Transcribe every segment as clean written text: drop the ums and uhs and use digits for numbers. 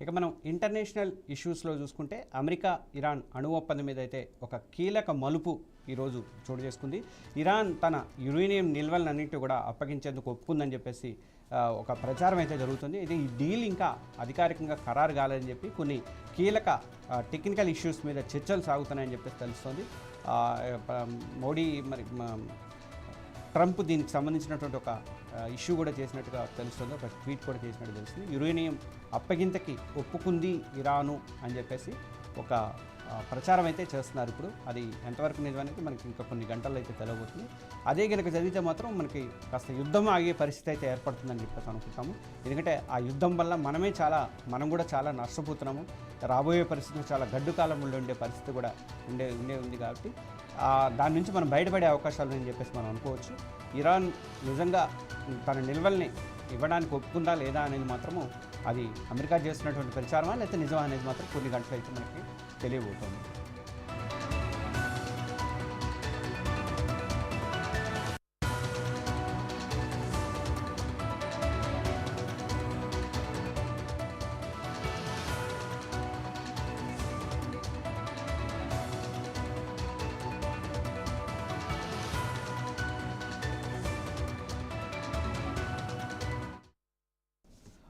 ఇక మనం ఇంటర్నేషనల్ ఇష్యూస్లో చూసుకుంటే అమెరికా ఇరాన్ అణు ఒప్పందం మీద అయితే ఒక కీలక మలుపు ఈరోజు చోటు చేసుకుంది. ఇరాన్ తన యురేనియం నిల్వలన్నింటినీ కూడా అప్పగించేందుకు ఒప్పుకుందని చెప్పేసి ఒక ప్రచారం అయితే జరుగుతుంది. ఇది ఈ డీల్ ఇంకా అధికారికంగా ఖరారు కాలేదని చెప్పి కొన్ని కీలక టెక్నికల్ ఇష్యూస్ మీద చర్చలు సాగుతున్నాయని చెప్పేసి తెలుస్తోంది. మోడీ మరి ట్రంప్ దీనికి సంబంధించినటువంటి ఒక ఇష్యూ కూడా చేసినట్టుగా తెలుస్తుంది, ఒక ట్వీట్ కూడా చేసినట్టు తెలుస్తుంది. యురేనియం అప్పగింతకి ఒప్పుకుంది ఇరాను అని చెప్పేసి ఒక ప్రచారం అయితే చేస్తున్నారు. ఇప్పుడు అది ఎంతవరకు నిజమనేది మనకి ఇంకా కొన్ని గంటల్లో అయితే తెలియబోతుంది. అదే కనుక జరిగితే మాత్రం మనకి కాస్త యుద్ధం ఆగే పరిస్థితి అయితే ఏర్పడుతుందని చెప్పేసి అనుకుంటాము. ఎందుకంటే ఆ యుద్ధం వల్ల మనం కూడా చాలా నష్టపోతున్నాము. రాబోయే పరిస్థితులు చాలా గడ్డు కాలంలో ఉండే పరిస్థితి కూడా ఉంది కాబట్టి దాని నుంచి మనం బయటపడే అవకాశాలు ఉన్నాయని చెప్పేసి మనం అనుకోవచ్చు. ఇరాన్ నిజంగా తన నిల్వల్ని ఇవ్వడానికి ఒప్పుకుందా లేదా అనేది మాత్రము అది అమెరికా చేస్తున్నటువంటి ప్రచారమా లేకపోతే నిజమా అనేది మాత్రం కొన్ని గంటలు అయితే మనకి తెలియబోతుంది.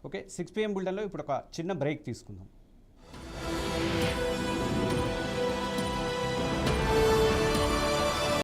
ఓకే, 6 PM బులెటిన్లో ఇప్పుడు ఒక చిన్న బ్రేక్ తీసుకుందాం.